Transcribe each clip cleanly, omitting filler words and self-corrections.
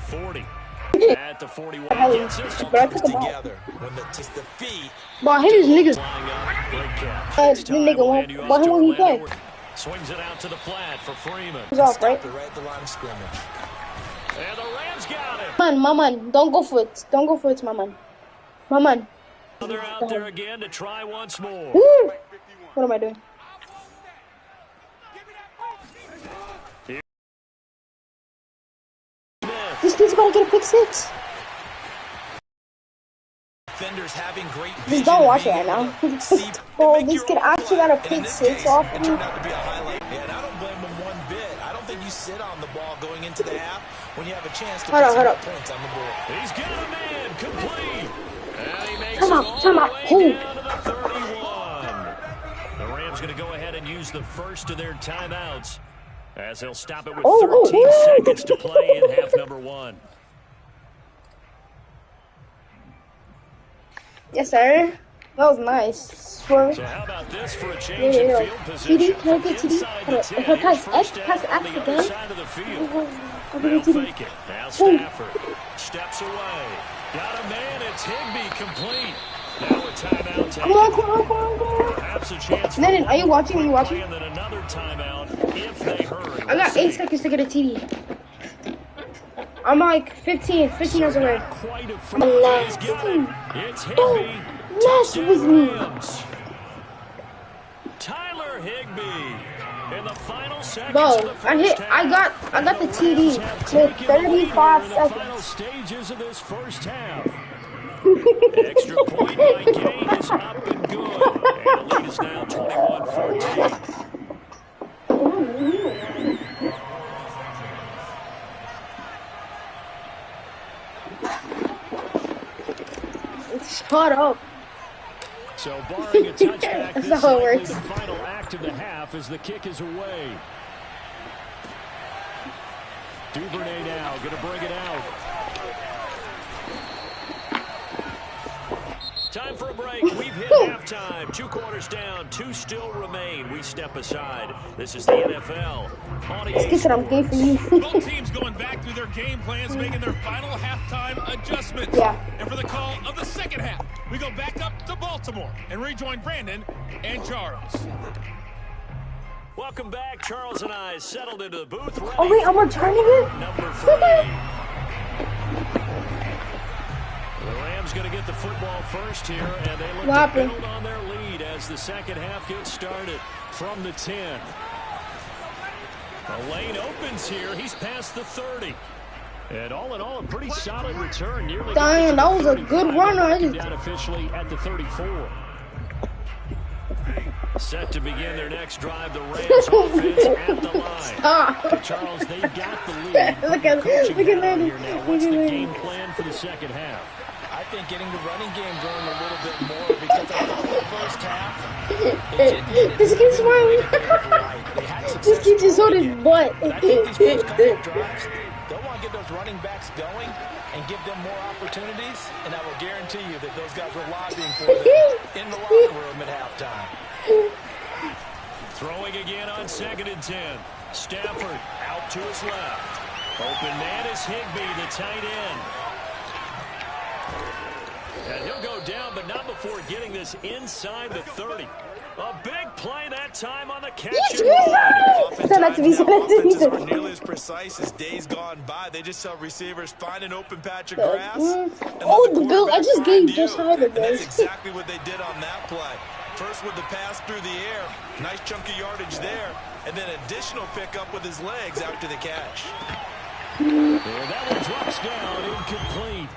40. At the 41, gets it together. When the feet. Boy, I hate these niggas. But who will he play? Swings it out to the flat for Freeman. He's off, right? Right at the line of scrimmage. And the Rams got him. My man, don't go for it. Don't go for it, my man. My man. They're out there again to try once more. Woo! What am I doing? This kid's about to get a pick six. Defenders having great just don't watch it right now. Well, this kid actually got a pick six off of me. And I don't blame him one bit. I don't think you sit on the ball going into the half when you have a chance to put some points on the board. He's got a man complete. And he makes Come on. down to the 31. The Rams going to go ahead and use the first of their timeouts, as they'll stop it with 13 seconds to play in half number one. Yes, sir. That was nice. So how about this for a change in field position? TD, can I get TD? Pass X again. They'll fake it. Now Stafford steps away. Got a man. It's Higbee complete. Now a timeout. Come on. Perhaps a chance. Nathan, are you watching? And then another timeout if they hurry. I got 8 seconds to get a TD. I'm like 15 hours away. It's Higbee. Mess with me. Tyler Higbee in the final seconds Bro, of the first half. I got the TD with 35 seconds. Final stages of this first half. Extra point by Kane is up and good. And the lead is now 21-14. Shut up. So barring a touchback, That's this how it likely works. the final act of the half as the kick is away. Duvernay now going to bring it out. Time for a break. We've hit halftime. 2 quarters down. 2 still remain. We step aside. This is the NFL. This kid I'm gay for you. Both teams going back through their game plans, making their final halftime adjustments. Yeah. And for the call of the second half, we go back up to Baltimore and rejoin Brandon and Charles. Welcome back. Charles and I settled into the booth. Oh, wait, I'm returning it? Number 3. The Rams going to get the football first here, and they look to build on their lead as the second half gets started from the 10. The lane opens here. He's past the 30. And all in all, a pretty solid return. Nearly damn, that was a good run. Down officially at the 34. Set to begin their next drive, the Rams offense at the line. Charles, they've got the lead. Look at that. What's the game plan for the second half? I think getting the running game going a little bit more because I thought the first half. This kid's smiling. This kid just on his butt. I think these first couple of drives, they'll want to get those running backs going and give them more opportunities, and I will guarantee you that those guys were lobbying for them in the locker room at halftime. Throwing again on 2nd and 10. Stafford out to his left. Open man is Higbee, the tight end. And he'll go down, but not before getting this inside the 30. A big play that time on the catch. Offenses aren't nearly as precise as days gone by. They just saw receivers find an open patch of grass. Oh, the Bill, I just gave just higher. That's exactly what they did on that play. First with the pass through the air. Nice chunk of yardage there. And then additional pickup with his legs after the catch. And that one drops down, incomplete.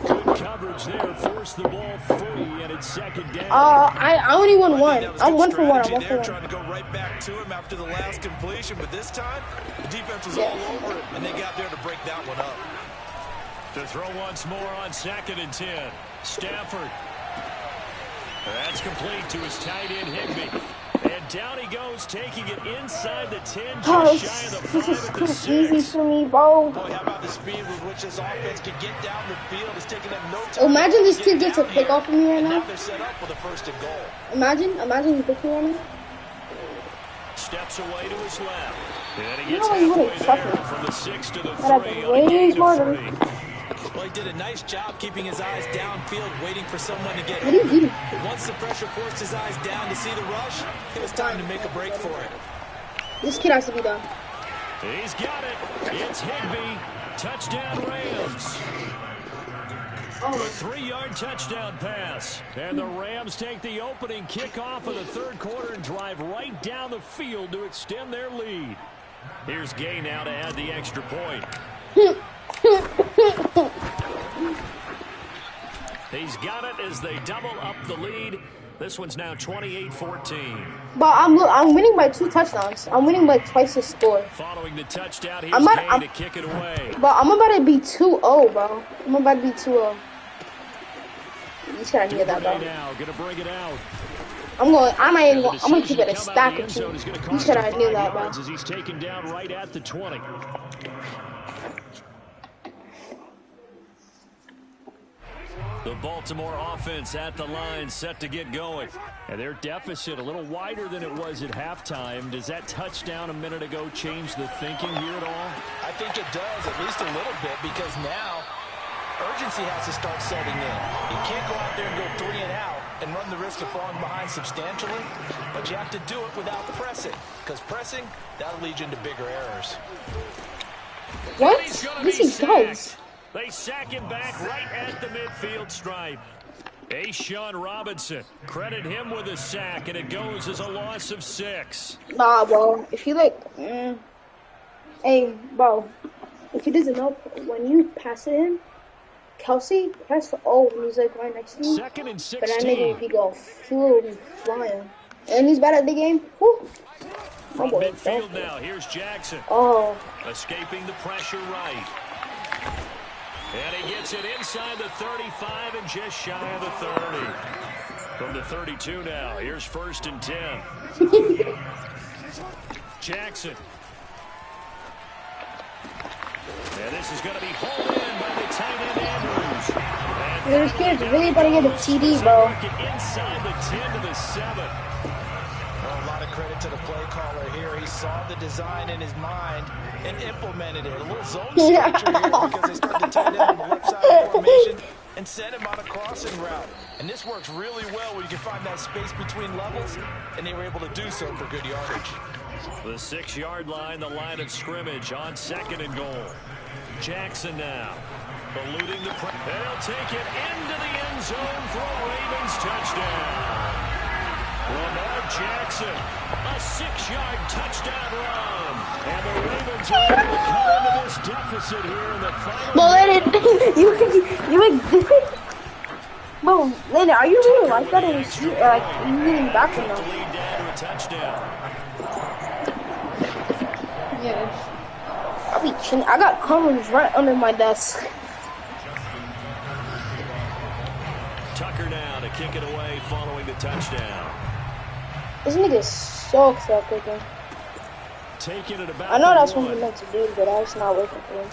Good coverage there, forced the ball free, and it's 2nd down. I only won one. I'm 1 for 1. I'm 1 for 1. Trying to go right back to him after the last completion, but this time the defense was all over it, and they got there to break that one up. To throw once more on 2nd and 10. Stafford. That's complete to his tight end Higbee. And down he goes, taking it inside the 10, just shy of the 5 this is at too the easy 6. for me, bro. Boy, how about the speed with which this offense can get down the field? It's taking them no time. Imagine this kid gets a pick off of me right now. now. They're set up with a 1st and goal. Imagine he picks me right now. Steps away to his left. And he You gets know you wouldn't halfway chuck there it. from the 6 to the 3 That'd be on a way gain of smarter. 3. Well, he did a nice job keeping his eyes downfield, waiting for someone to get What are you open. eating? Once the pressure forced his eyes down to see the rush, it was time to make a break for it. This kid has to be done. He's got it. It's Higbee. Touchdown Rams. A 3-yard touchdown pass. And the Rams take the opening kickoff of the third quarter and drive right down the field to extend their lead. Here's Gay now to add the extra point. He's got it as they double up the lead. This one's now 28-14. But I'm winning by 2 touchdowns. I'm winning by twice the score. Following the touchdown, here's Gay to kick it away. But I'm about to be 2-0, bro. I'm about to be 2-0. You just gotta hear that, bro. Now, gonna bring it out. I'm gonna keep it a stack with you. You should have knew that, bro. As he's taken down right at the 20. The Baltimore offense at the line, set to get going. And their deficit a little wider than it was at halftime. Does that touchdown a minute ago change the thinking here at all? I think it does, at least a little bit, because now urgency has to start setting in. You can't go out there and go 3 and out and run the risk of falling behind substantially, but you have to do it without pressing, because pressing, that'll lead you into bigger errors. What? This is does. They sack him back right at the midfield stripe. Sean Robinson, credit him with a sack, and it goes as a loss of 6. Nah, bro. If you hey, bro. If he doesn't know, when you pass it in, Kelsey, press O when he's like right next to you. 2nd and 16. But that nigga, he will be flying. And he's bad at the game. Woo. From midfield now, here's Jackson. Oh. Escaping the pressure right. And he gets it inside the 35 and just shy of the 30. From the 32 now, here's 1st and 10. Jackson. And this is going to be hauled in by the tight end Andrews. This kid's really about to get a TD, bro. Inside the 10 to the 7. Well, a lot of credit to the play caller here. He saw the design in his mind and implemented it. A little zone switcher here because they started to tight end on the left side of the formation and sent him on a crossing route. And this works really well when you can find that space between levels, and they were able to do so for good yardage. The 6-yard line, the line of scrimmage on 2nd and goal. Jackson now, eluding the pressure. They'll take it into the end zone for a Ravens touchdown. Lamar Jackson, a 6-yard touchdown run. And the Ravens are able to cut into this deficit here in the final. Well, Bro, Landon, are you really like that in the seat? Like, you really back from them? Lead down to a touchdown. Yeah. I got cones right under my desk. Tucker now to kick it away following the touchdown. This nigga sucks at kicking. Taking it about I know that's what he meant to do, but that's not working for him.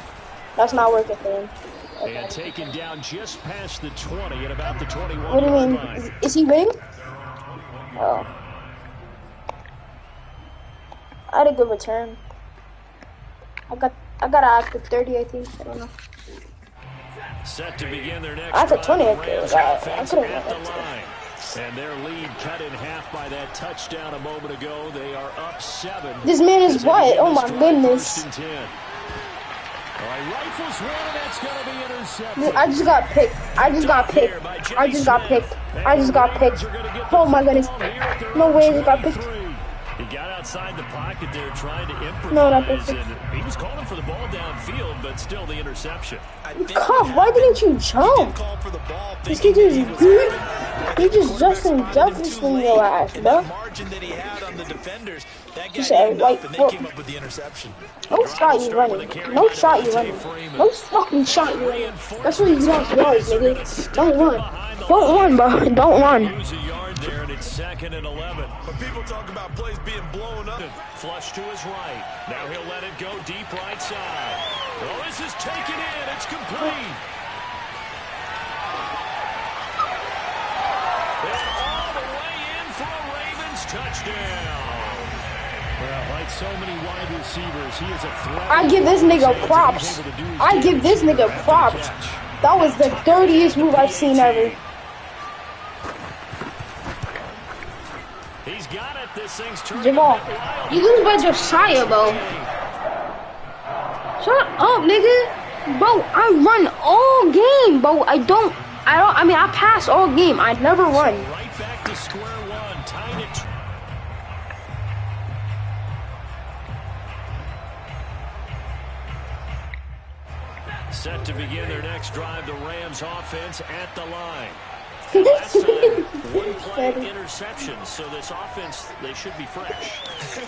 That's not working for him. Okay. And taken down just past the 20 at about the 21. What do you mean? Is he winning? Oh. I had a good return. I got an active 30, I think. I don't know. Set to begin their next I had a 20, I drive. could Rams have offense got at the line. And their lead cut in half by that touchdown a moment ago. They are up 7. This man is what? Oh my goodness. 1st and 10. All right, rifles one, that's going to be intercepted. I just got picked. I just got picked. Oh my goodness. No way I just got picked. He got outside the pocket there trying to improvise. No, not this. And he was calling for the ball downfield, but still the interception. Why didn't you jump? This kid just he just Justin Jefferson your ass, bro. He said, like, no shot you running. No shot you running. No fucking shot you running. That's what he's lost yards, nigga. Don't run. Don't run, bro. Don't run. Lose a yard there, and it's 2nd and 11. But people talk about plays being blown up. Flush to his right. Now he'll let it go deep right side. Oh, this is taken in. It's complete. And all the way in for a Ravens touchdown. Well, like so many wide receivers, he is a threat. I give this nigga props. I give this nigga props. That was the dirtiest move I've seen ever. He's got it. This thing's turning. Jamal, you lose by Josiah, bro. Shut up, nigga. Bro, I run all game, bro. I mean, I pass all game. I never run. So right back to square one. Tying it. Set to begin their next drive. The Rams offense at the line. Last time, one play interception, so this offense, they should be fresh.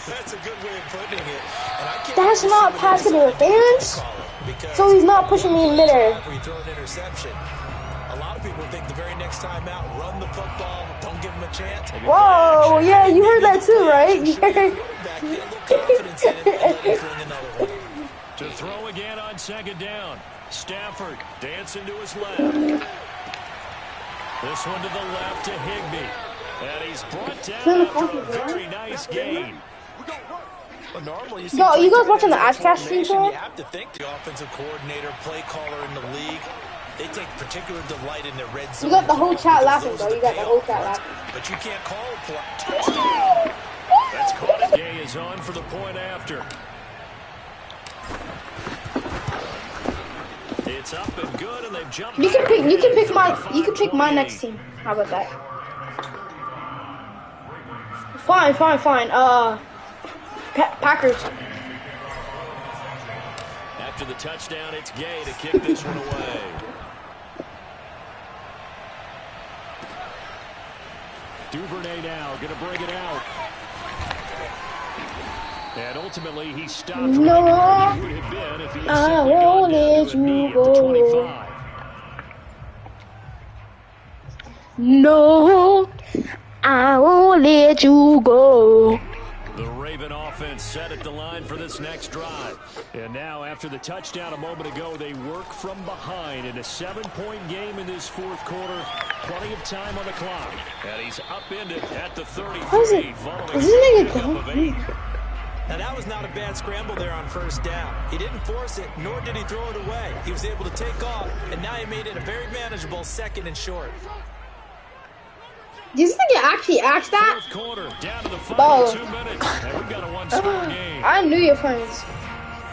That's a good way of putting it. And I can't That's not pass interference. So he's not pushing me in midair. We throw an interception. A lot of people think the very next time out, run the football, don't give him a chance. Whoa, yeah, you heard that too, right? To throw again on second down. Stafford dancing to his left. This one to the left to Higbee. And he's brought down after a very nice gain. Well, normally No, you guys watching the Ashcast stream, you bro? have to think the offensive coordinator, play caller in the league, they take particular delight in their red zone. You got the whole chat laughing, bro. You got the whole chat laughing. But you can't call a play. That's caught. Gay is on for the point after. It's up and good, and they've jumped. You can pick my next team. How about that? Fine. Packers. After the touchdown, it's Gay to kick this one away. Duvernay now going to bring it out. And ultimately, he stopped No, right where he would have been if he had I simply won't gone down let to a knee you at the go. 25. No, I won't let you go. The Raven offense set at the line for this next drive. And now, after the touchdown a moment ago, they work from behind in a 7-point game in this fourth quarter. Plenty of time on the clock. And he's upended at the 33. Following Is this nigga pickup of 8. Now, that was not a bad scramble there on first down. He didn't force it, nor did he throw it away. He was able to take off, and now he made it a very manageable 2nd and short. Did this nigga actually ask that? Fourth quarter, down to the final 2 minutes. And we've got a one-score game. I knew your friends.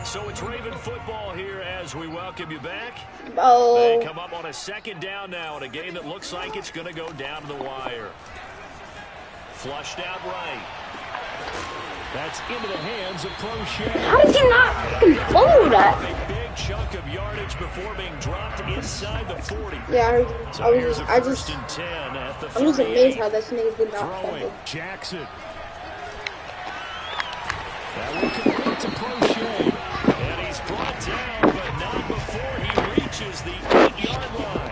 So it's Raven football here as we welcome you back. Oh. They come up on a 2nd down now in a game that looks like it's going to go down to the wire. Flushed out right. That's into the hands of Crochet. How did he not follow that? A big chunk of yardage before being dropped inside the 40. Yeah, I heard you. So here's a first and 10 at the 38. I'm just amazed how that nigga did not Throwing fumble. Jackson. That will convert to Crochet. And he's brought down, but not before he reaches the 8-yard line.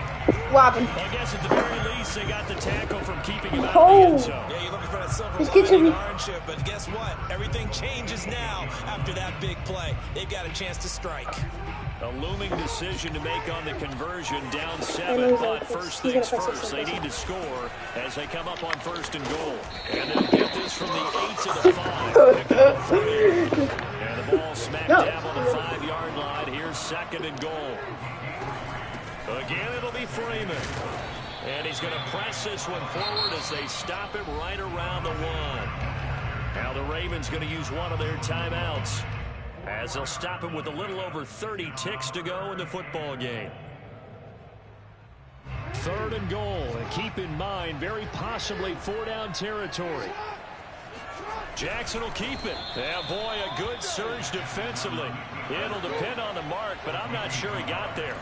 What happened? Well, I guess at the very least, they got the tackle from keeping him out of the end zone. Yeah, you're looking for that silver Just get lining to me. hardship, but guess what? Everything changes now after that big play. They've got a chance to strike. A looming decision to make on the conversion, down 7, but first things first, they need to score as they come up on 1st and goal. And they'll get this from the 8 to the 5. And the ball smack dab on the 5-yard line. Here's 2nd and goal. Again, it'll be Freeman. And he's going to press this one forward as they stop him right around the 1. Now the Ravens going to use one of their timeouts, as they'll stop him with a little over 30 ticks to go in the football game. 3rd and goal, and keep in mind, very possibly 4-down territory. Jackson will keep it. Yeah, boy, a good surge defensively. It'll depend on the mark, but I'm not sure he got there.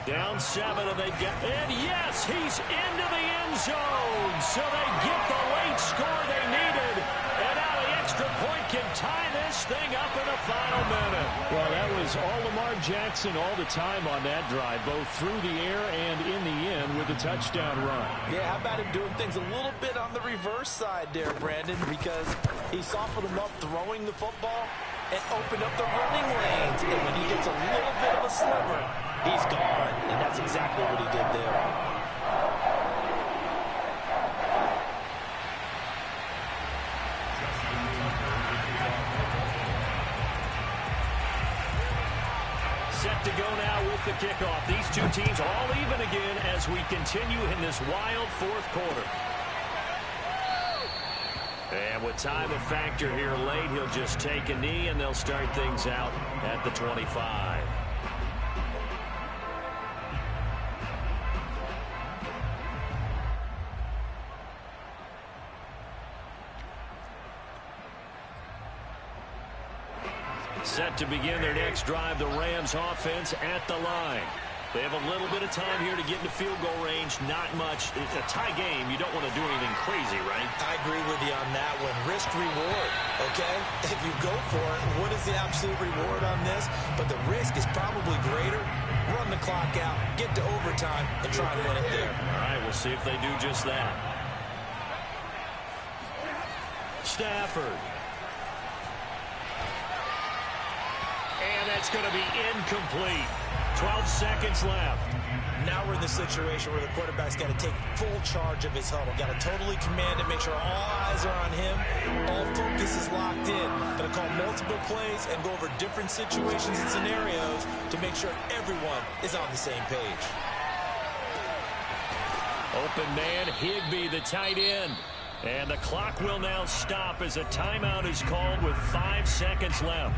Down 7, and they get, and yes, he's into the end zone. So they get the late score they needed, and now the extra point can tie this thing up in the final minute. Well, that was all Lamar Jackson all the time on that drive, both through the air and in the end with a touchdown run. Yeah, how about him doing things a little bit on the reverse side there, Brandon, because he softened him up throwing the football and opened up the running lanes. And when he gets a little bit of a sliver, he's gone, and that's exactly what he did there. now with the kickoff. These two teams all even again as we continue in this wild fourth quarter. And with time a factor here late, he'll just take a knee, and they'll start things out at the 25. Set to begin their next drive, the Rams offense at the line. They have a little bit of time here to get into field goal range. Not much. It's a tie game. You don't want to do anything crazy, right? I agree with you on that one. Risk reward, okay? If you go for it, what is the absolute reward on this? But the risk is probably greater. Run the clock out, get to overtime, and try and win it there. All right, we'll see if they do just that. Stafford. And that's going to be incomplete. 12 seconds left. Now we're in the situation where the quarterback's got to take full charge of his huddle. Got to totally command it, make sure all eyes are on him. All focus is locked in. Got to call multiple plays and go over different situations and scenarios to make sure everyone is on the same page. Open man, Higbee, the tight end. And the clock will now stop as a timeout is called with 5 seconds left.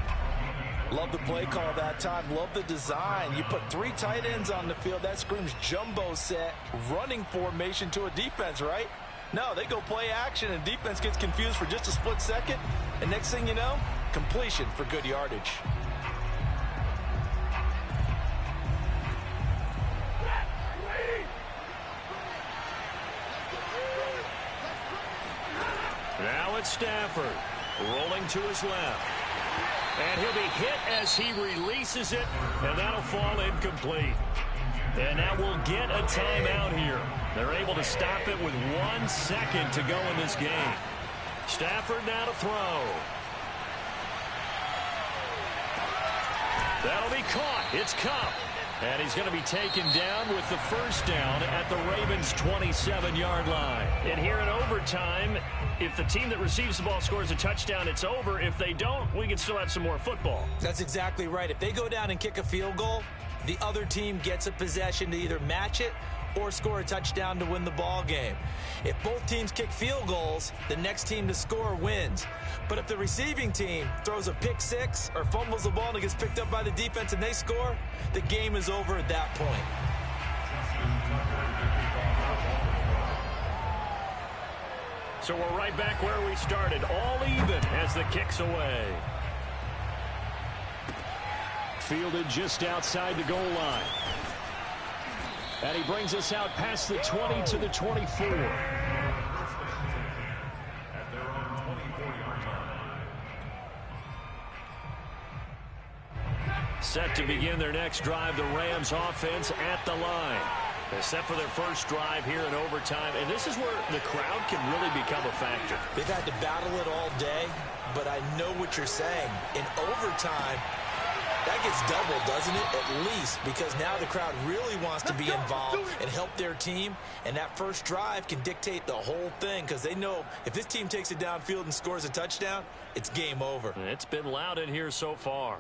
Love the play call that time. Love the design. You put 3 tight ends on the field. That screams jumbo set, running formation to a defense, right? No, they go play action, and defense gets confused for just a split second. And next thing you know, completion for good yardage. Now it's Stafford, rolling to his left. And he'll be hit as he releases it, and that'll fall incomplete. And now we'll get a timeout here. They're able to stop it with 1 second to go in this game. Stafford now to throw. That'll be caught. It's Kupp. And he's going to be taken down with the first down at the Ravens' 27-yard line. And here in overtime, if the team that receives the ball scores a touchdown, it's over. If they don't, we can still have some more football. That's exactly right. If they go down and kick a field goal, the other team gets a possession to either match it or score a touchdown to win the ball game. If both teams kick field goals, the next team to score wins. But if the receiving team throws a pick six or fumbles the ball and it gets picked up by the defense and they score, the game is over at that point. So we're right back where we started, all even as the kick's away. Fielded just outside the goal line. And he brings us out past the 20 to the 24. Set to begin their next drive, the Rams offense at the line. They're set for their first drive here in overtime, and this is where the crowd can really become a factor. They've had to battle it all day, but I know what you're saying. In overtime, that gets doubled, doesn't it? At least, because now the crowd really wants to be involved and help their team, and that first drive can dictate the whole thing because they know if this team takes it downfield and scores a touchdown, it's game over. It's been loud in here so far.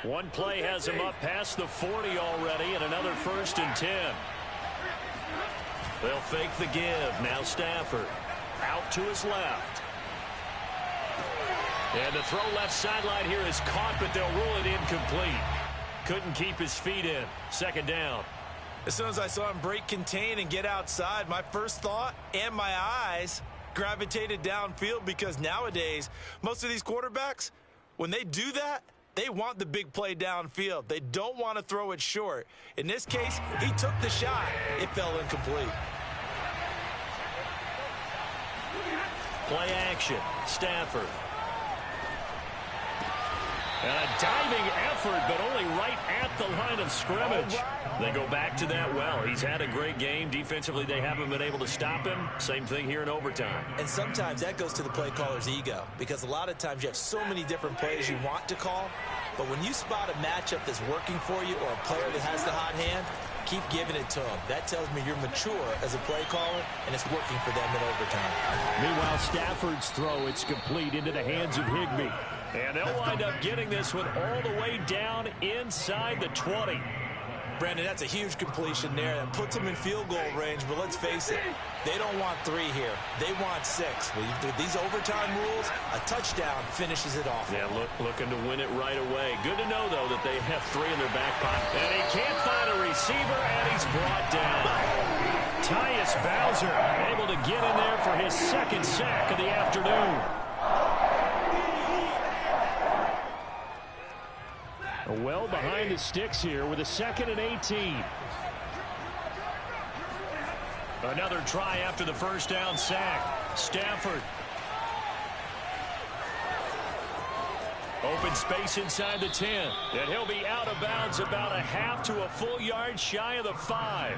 One play has him up past the 40 already, and another 1st and 10. They'll fake the give. Now Stafford out to his left. And the throw left sideline here is caught, but they'll rule it incomplete. Couldn't keep his feet in. 2nd down. As soon as I saw him break contain and get outside, my first thought and my eyes gravitated downfield because nowadays, most of these quarterbacks, when they do that, they want the big play downfield. They don't want to throw it short. In this case, he took the shot. It fell incomplete. Play action. Stafford. And a diving effort, but only right at the line of scrimmage. They go back to that well. He's had a great game. Defensively, they haven't been able to stop him. Same thing here in overtime. And sometimes that goes to the play caller's ego because a lot of times you have so many different plays you want to call. But when you spot a matchup that's working for you or a player that has the hot hand, keep giving it to him. That tells me you're mature as a play caller, and it's working for them in overtime. Meanwhile, Stafford's throw, it's complete into the hands of Higbee. And they'll wind up getting this one all the way down inside the 20. Brandon, that's a huge completion there. That puts them in field goal range, but let's face it, they don't want 3 here. They want 6. With these overtime rules, a touchdown finishes it off. Yeah, looking to win it right away. Good to know, though, that they have 3 in their back pocket. And he can't find a receiver, and he's brought down. Tyus Bowser able to get in there for his 2nd sack of the afternoon. Well behind the sticks here with a 2nd and 18. Another try after the first down sack. Stafford. Open space inside the 10. And he'll be out of bounds about a half to a full yard shy of the 5.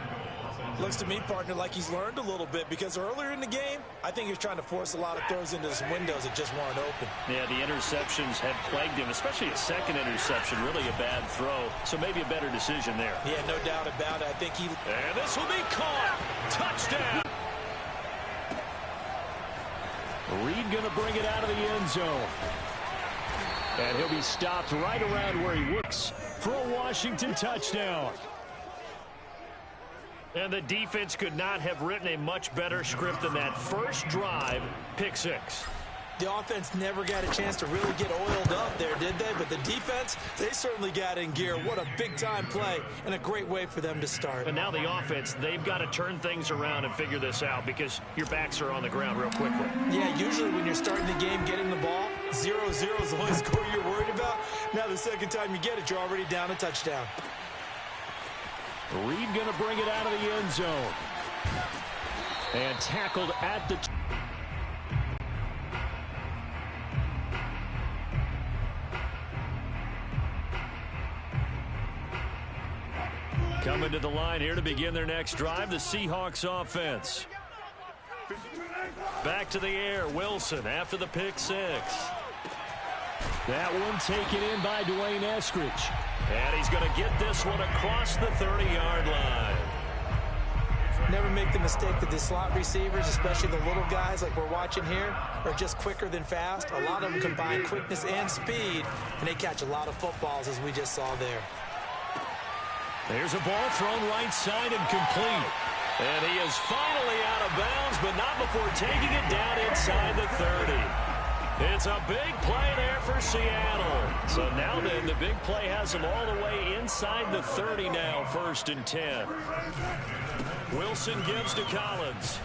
Looks to me, partner, like he's learned a little bit, because earlier in the game, I think he was trying to force a lot of throws into some windows that just weren't open. Yeah, the interceptions had plagued him, especially a 2nd interception, really a bad throw. So maybe a better decision there. Yeah, no doubt about it. I think he... And this will be caught. Touchdown. Reed going to bring it out of the end zone. And he'll be stopped right around where he works for a Washington touchdown. And the defense could not have written a much better script than that first drive, pick 6. The offense never got a chance to really get oiled up there, did they? But the defense, they certainly got in gear. What a big-time play and a great way for them to start. And now the offense, they've got to turn things around and figure this out because your backs are on the ground real quickly. Yeah, usually when you're starting the game getting the ball, 0-0 is the only score you're worried about. Now the second time you get it, you're already down a touchdown. Reed going to bring it out of the end zone. And tackled at the... Coming to the line here to begin their next drive, the Seahawks offense. Back to the air, Wilson after the pick 6. That one taken in by Dwayne Eskridge. And he's going to get this one across the 30-yard line. Never make the mistake that the slot receivers, especially the little guys like we're watching here, are just quicker than fast. A lot of them combine quickness and speed, and they catch a lot of footballs, as we just saw there. There's a ball thrown right side and complete. And he is finally out of bounds, but not before taking it down inside the 30. It's a big play there for Seattle. So now then, the big play has him all the way inside the 30 now, 1st and 10. Wilson gives to Collins.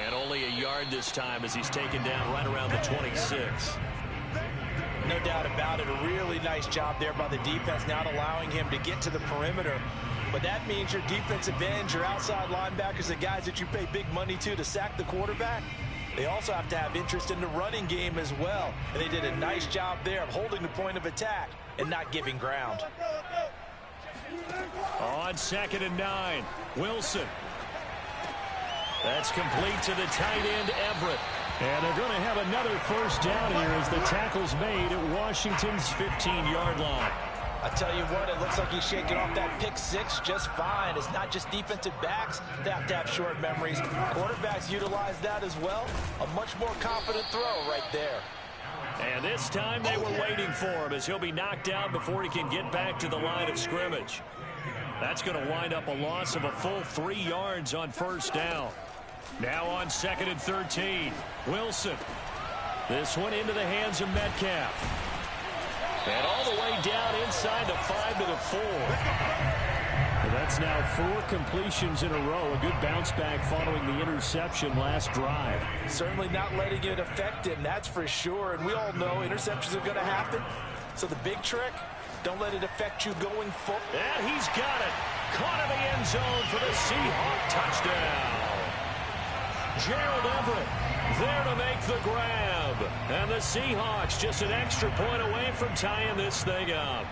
And only a yard this time as he's taken down right around the 26. No doubt about it. A really nice job there by the defense, not allowing him to get to the perimeter. But that means your defensive ends, your outside linebackers, the guys that you pay big money to sack the quarterback, they also have to have interest in the running game as well. And they did a nice job there of holding the point of attack and not giving ground. On 2nd and 9, Wilson. That's complete to the tight end, Everett. And they're going to have another first down here as the tackle's made at Washington's 15-yard line. I tell you what, it looks like he's shaking off that pick 6 just fine. It's not just defensive backs that have to have short memories. Quarterbacks utilize that as well. A much more confident throw right there. And this time they were waiting for him as he'll be knocked down before he can get back to the line of scrimmage. That's going to wind up a loss of a full 3 yards on first down. Now on 2nd and 13, Wilson. This one into the hands of Metcalf. And all the way down inside the 5 to the 4. That's now 4 completions in a row. A good bounce back following the interception last drive. Certainly not letting it affect him, that's for sure. And we all know interceptions are going to happen. So the big trick, don't let it affect you going forward. And he's got it. Caught in the end zone for the Seahawk touchdown. Gerald Everett there to make the grab. And the Seahawks just an extra point away from tying this thing up.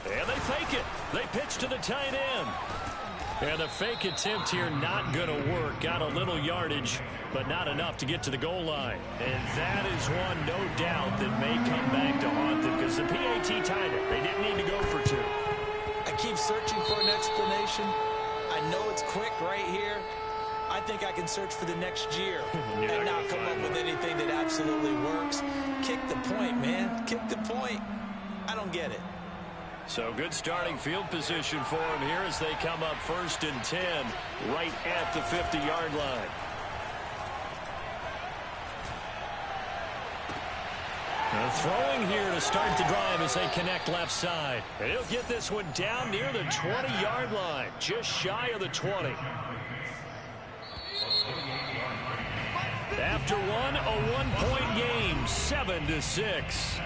And they fake it. They pitch to the tight end. And the fake attempt here not going to work. Got a little yardage, but not enough to get to the goal line. And that is one, no doubt, that may come back to haunt them because the PAT tied it. They didn't need to go for 2. I keep searching for an explanation. I know it's quick right here. I think I can search for the next year and not come up with anything that absolutely works. Kick the point, man. Kick the point. I don't get it. So good starting field position for them here as they come up 1st and 10 right at the 50-yard line. Throwing here to start the drive as they connect left side. And he'll get this one down near the 20-yard line, just shy of the 20. After one, a one-point game, 7-6.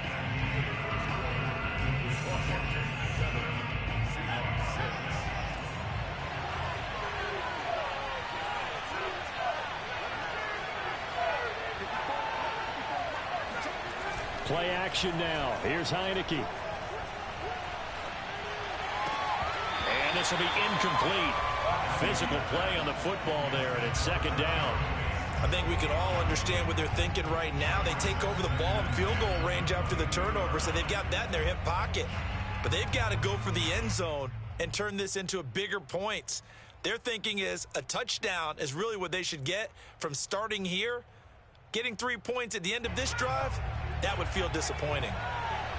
Play action now. Here's Heineke. And this will be incomplete. Physical play on the football there, and it's 2nd down. I think we can all understand what they're thinking right now. They take over the ball in field goal range after the turnover, so they've got that in their hip pocket. But they've got to go for the end zone and turn this into bigger points. Their thinking is a touchdown is really what they should get from starting here. Getting 3 points at the end of this drive, that would feel disappointing.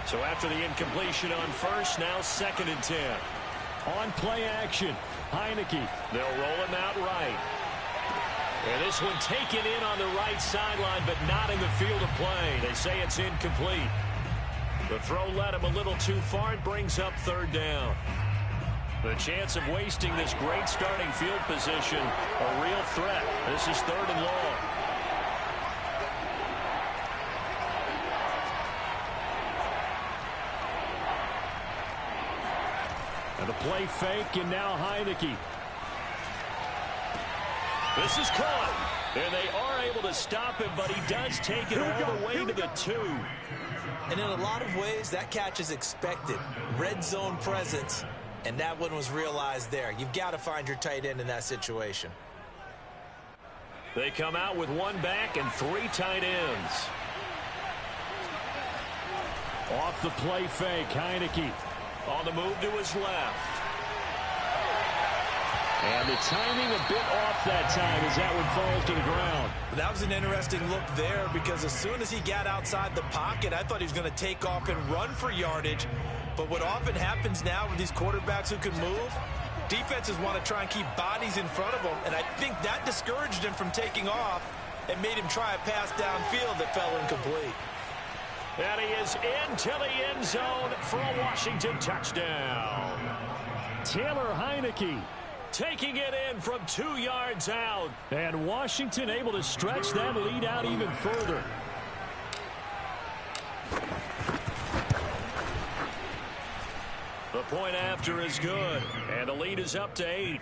So after the incompletion on 1st, now 2nd and 10. On play action, Heineke. They'll roll him out right. And this one taken in on the right sideline, but not in the field of play. They say it's incomplete. The throw led him a little too far. It brings up 3rd down. The chance of wasting this great starting field position, a real threat. This is 3rd and long. And the play fake, and now Heineke. This is caught, and they are able to stop him, but he does take it all the way to the 2. And in a lot of ways, that catch is expected. Red zone presence, and that one was realized there. You've got to find your tight end in that situation. They come out with 1 back and 3 tight ends. Off the play fake, Heineke. On the move to his left. And the timing a bit off that time as that one falls to the ground. That was an interesting look there because as soon as he got outside the pocket, I thought he was going to take off and run for yardage. But what often happens now with these quarterbacks who can move, defenses want to try and keep bodies in front of them. And I think that discouraged him from taking off and made him try a pass downfield that fell incomplete. And he is into the end zone for a Washington touchdown. Taylor Heineke taking it in from 2 yards out. And Washington able to stretch that lead out even further. The point after is good. And the lead is up to 8.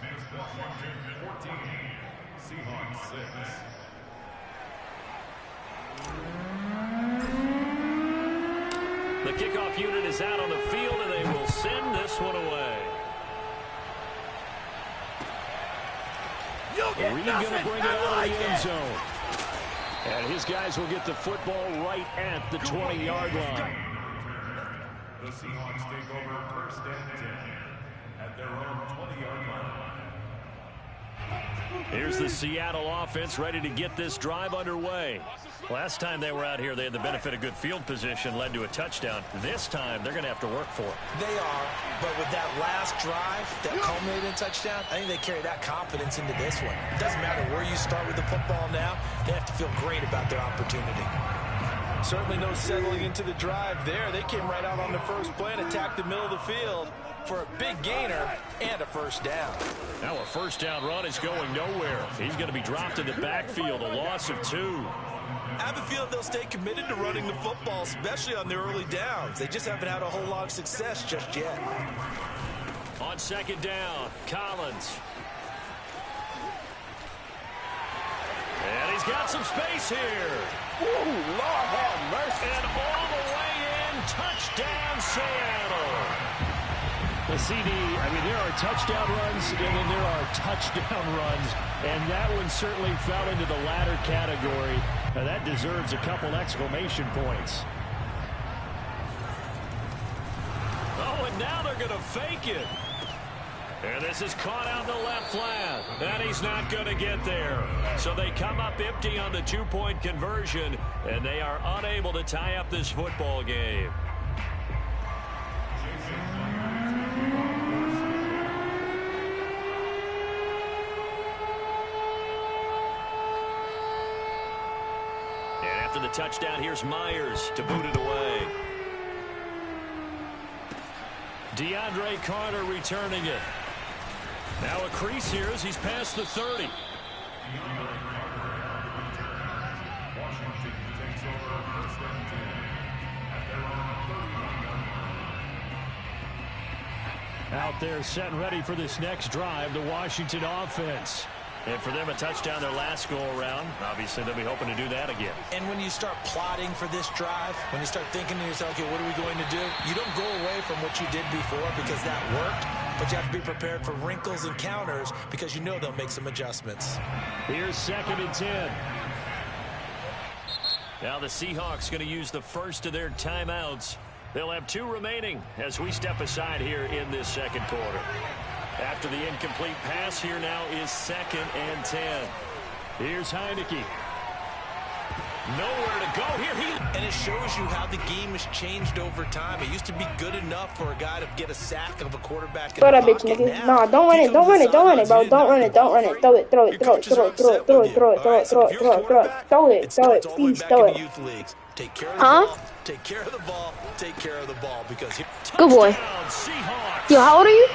Seahawks 6. The kickoff unit is out on the field, and they will send this one away. Reed going to bring it out of the end zone. And his guys will get the football right at the 20-yard line. The Seahawks take over 1st and 10 at their own 20-yard line. Here's the Seattle offense ready to get this drive underway. Last time they were out here, they had the benefit of good field position, led to a touchdown. This time, they're going to have to work for it. They are, but with that last drive, that culminated in touchdown, I think they carry that confidence into this one. It doesn't matter where you start with the football now, they have to feel great about their opportunity. Certainly no settling into the drive there. They came right out on the first play and attacked the middle of the field for a big gainer and a 1st down. Now a 1st down run is going nowhere. He's going to be dropped in the backfield, a loss of 2. I have a feeling they'll stay committed to running the football, especially on their early downs. They just haven't had a whole lot of success just yet. On 2nd down, Collins. And he's got some space here. Ooh, Lord have mercy. And all the way in, touchdown Seattle. The CD, I mean, there are touchdown runs, and then there are touchdown runs, and that one certainly fell into the latter category. Now, that deserves a couple exclamation points. Oh, and now they're going to fake it. And this is caught out in the left flat. And he's not going to get there. So they come up empty on the two-point conversion, and they are unable to tie up this football game. And after the touchdown, here's Myers to boot it away. DeAndre Carter returning it. Now a crease here as he's past the 30. Washington takes over first and 10 at their own 31 yard line. Out there set and ready for this next drive, the Washington offense. And for them, a touchdown their last go-around. Obviously, they'll be hoping to do that again. And when you start plotting for this drive, when you start thinking to yourself, okay, what are we going to do? You don't go away from what you did before because that worked, but you have to be prepared for wrinkles and counters because you know they'll make some adjustments. Here's 2nd and 10. Now the Seahawks going to use the first of their timeouts. They'll have 2 remaining as we step aside here in this second quarter. After the incomplete pass, here now is 2nd and 10. Here's Heineke. Nowhere to go here. And it shows you how the game has changed over time. It used to be good enough for a guy to get a sack of a quarterback. Throw that bitch, nigga. Nah, don't run it, bro. Don't run it. Throw it. Please throw it. Huh? Take care of the ball. Take care of the ball because good boy. Yo, how old are you?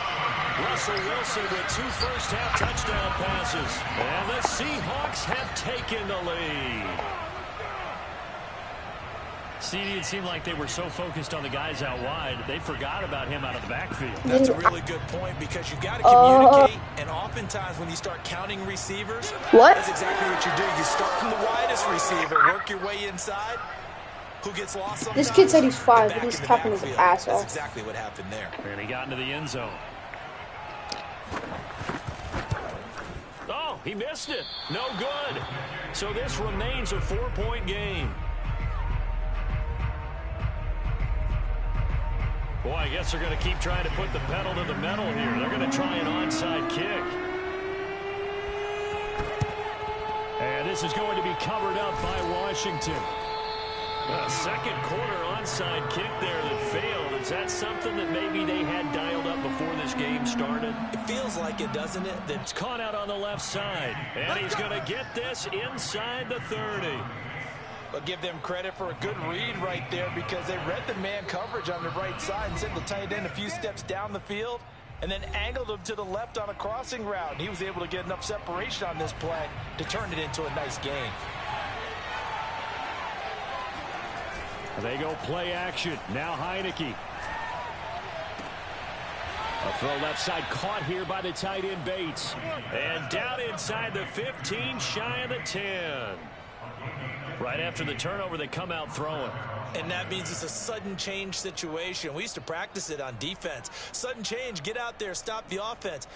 Russell Wilson with 2 first-half touchdown passes. And the Seahawks have taken the lead. CD, it seemed like they were so focused on the guys out wide, they forgot about him out of the backfield. That's a really good point because you've got to communicate, and oftentimes when you start counting receivers, that's exactly what you do. You start from the widest receiver, work your way inside. Who gets lost sometimes? This kid said he's 5, but he's tapping his ass off. That's exactly what happened there. And he got into the end zone. Oh, he missed it. No good. So this remains a 4-point game. Boy, I guess they're going to keep trying to put the pedal to the metal here. They're going to try an onside kick. And this is going to be covered up by Washington. A second quarter onside kick there that failed. Is that something that maybe they had dialed up before this game started? It feels like it, doesn't it? It's caught out on the left side. And he's going to get this inside the 30. But give them credit for a good read right there because they read the man coverage on the right side and sent the tight end a few steps down the field and then angled him to the left on a crossing route. He was able to get enough separation on this play to turn it into a nice gain. They go play action. Now Heineke. A throw left side caught here by the tight end Bates. And down inside the 15, shy of the 10. Right after the turnover, they come out throwing. And that means it's a sudden change situation. We used to practice it on defense. Sudden change, get out there, stop the offense.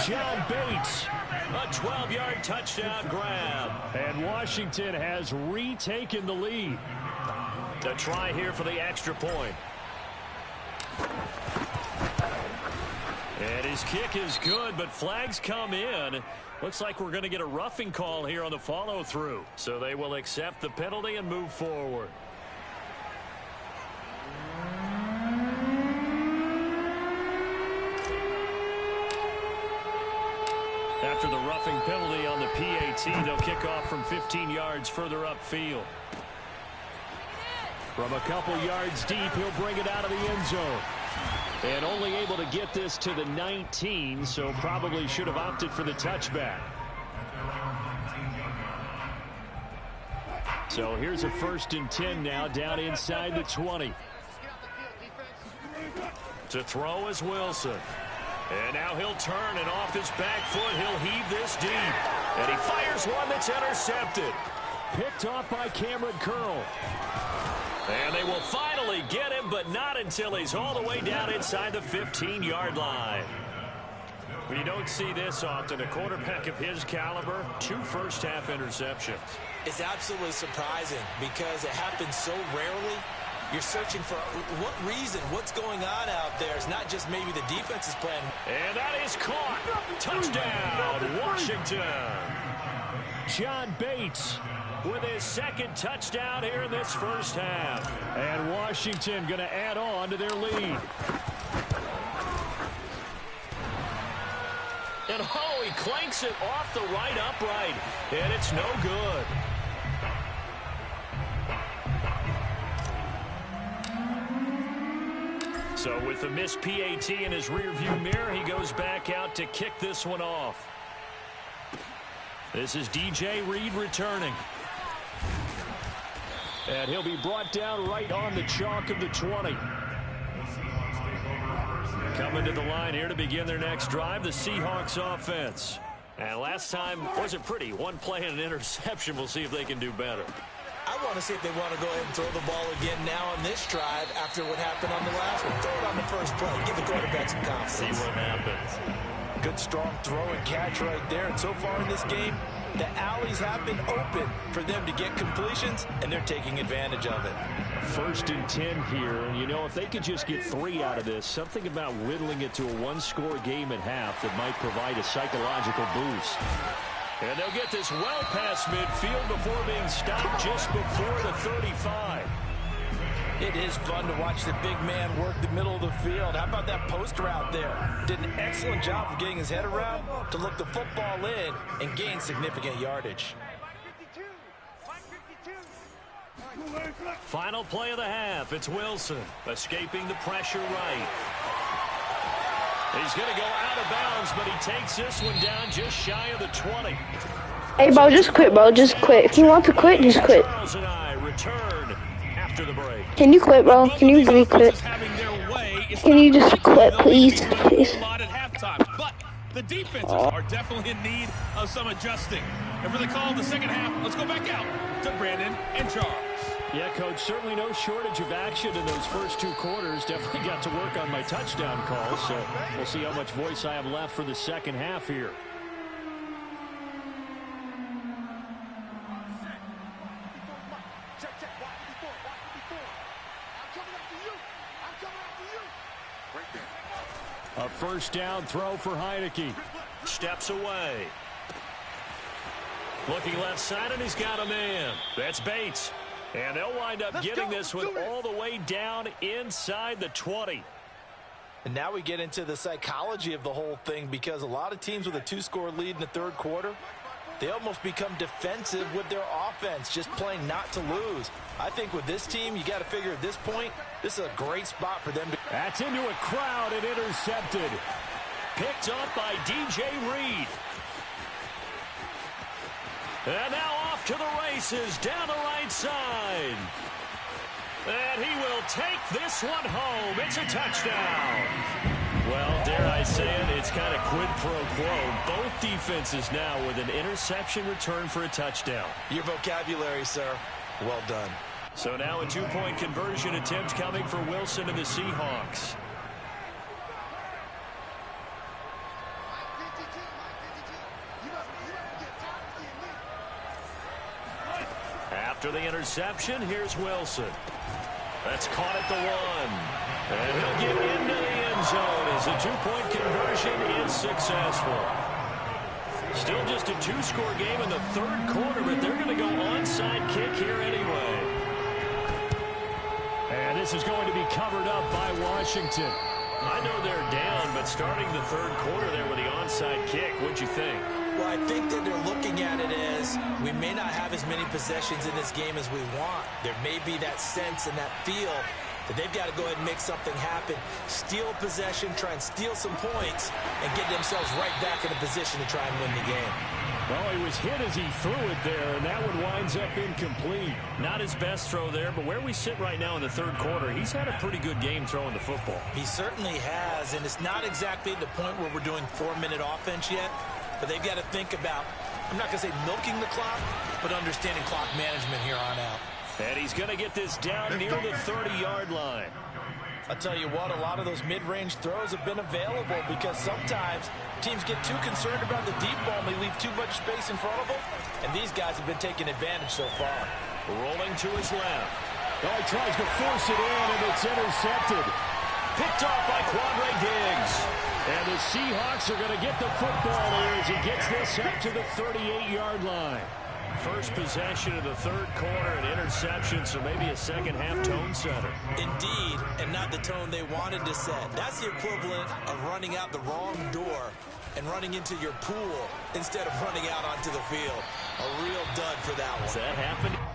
John Bates, a 12-yard touchdown grab. And Washington has retaken the lead. A try here for the extra point. And his kick is good, but flags come in. Looks like we're going to get a roughing call here on the follow-through. So they will accept the penalty and move forward. After the roughing penalty on the PAT, they'll kick off from 15 yards further upfield. From a couple yards deep, he'll bring it out of the end zone. And only able to get this to the 19, so probably should have opted for the touchback. So here's a 1st and 10 now, down inside the 20. To throw is Wilson. And now he'll turn, and off his back foot, he'll heave this deep. And he fires one that's intercepted. Picked off by Cameron Curl. And they will finally get him, but not until he's all the way down inside the 15-yard line. You don't see this often. A quarterback of his caliber, 2 first-half interceptions. It's absolutely surprising because it happens so rarely. You're searching for what reason, what's going on out there. It's not just maybe the defense is playing. And that is caught. Touchdown, Washington. John Bates with his second touchdown here in this first half. And Washington going to add on to their lead. And he clanks it off the right upright. And it's no good. So with the missed PAT in his rearview mirror, he goes back out to kick this one off. This is DJ Reed returning. And he'll be brought down right on the chalk of the 20. Coming to the line here to begin their next drive, the Seahawks offense. And last time wasn't pretty. One play and an interception. We'll see if they can do better. I want to see if they want to go ahead and throw the ball again now on this drive after what happened on the last one. Throw it on the first play. Give the quarterback some confidence. See what happens. Good strong throw and catch right there. And so far in this game, the alleys have been open for them to get completions, and they're taking advantage of it. 1st and 10 here, and you know, if they could just get 3 out of this, something about whittling it to a one-score game at half that might provide a psychological boost. And they'll get this well past midfield before being stopped just before the 35. It is fun to watch the big man work the middle of the field. How about that post route there? Did an excellent job of getting his head around to look the football in and gain significant yardage. Final play of the half. It's Wilson escaping the pressure right. He's going to go out of bounds, but he takes this one down just shy of the 20. Hey, bro, just quit, bro. Just quit. If you want to quit, just quit. Charles and I return after the break. Can you quit, bro? Can you really quit? Can you just quit, please? Please. But the defenses are definitely in need of some adjusting. And for the call of the second half, let's go back out to Brandon and Charles. Yeah, Coach, certainly no shortage of action in those first 2 quarters. Definitely got to work on my touchdown calls, so we'll see how much voice I have left for the second half here. A first down throw for Heineke. Steps away. Looking left side, and he's got a man. That's Bates. And they'll wind up getting this one all the way down inside the 20. And now we get into the psychology of the whole thing, because a lot of teams with a 2-score lead in the 3rd quarter, they almost become defensive with their offense, just playing not to lose. I think with this team, you got to figure at this point, this is a great spot for them to... That's into a crowd and intercepted. Picked up by DJ Reed. And now off to the races down the right side. And he will take this one home. It's a touchdown. Well, dare I say it, it's kind of quid pro quo. Both defenses now with an interception return for a touchdown. Your vocabulary, sir. Well done. So now a 2-point conversion attempt coming for Wilson and the Seahawks. After the interception, here's Wilson. That's caught at the 1. And he'll get into the end zone as the 2-point conversion is successful. Still just a 2-score game in the 3rd quarter, but they're going to go onside kick here anyway. And this is going to be covered up by Washington. I know they're down, but starting the 3rd quarter there with the onside kick, what'd you think? Well, I think that they're looking at it as we may not have as many possessions in this game as we want. There may be that sense and that feel that they've got to go ahead and make something happen, steal possession, try and steal some points, and get themselves right back in a position to try and win the game. Well, he was hit as he threw it there, and that one winds up incomplete. Not his best throw there, but where we sit right now in the 3rd quarter, he's had a pretty good game throwing the football. He certainly has, and it's not exactly the point where we're doing 4-minute offense yet, but they've got to think about, I'm not going to say milking the clock, but understanding clock management here on out. And he's going to get this down near the 30-yard line. I'll tell you what, a lot of those mid-range throws have been available, because sometimes teams get too concerned about the deep ball and they leave too much space in front of them, and these guys have been taking advantage so far. Rolling to his left. Oh, he tries to force it in, and it's intercepted. Picked off by Quandre Diggs. And the Seahawks are going to get the football here as he gets this up to the 38-yard line. First possession of the third quarter, an interception, so maybe a second-half tone setter. Indeed, and not the tone they wanted to set. That's the equivalent of running out the wrong door and running into your pool instead of running out onto the field. A real dud for that one. Does that happen?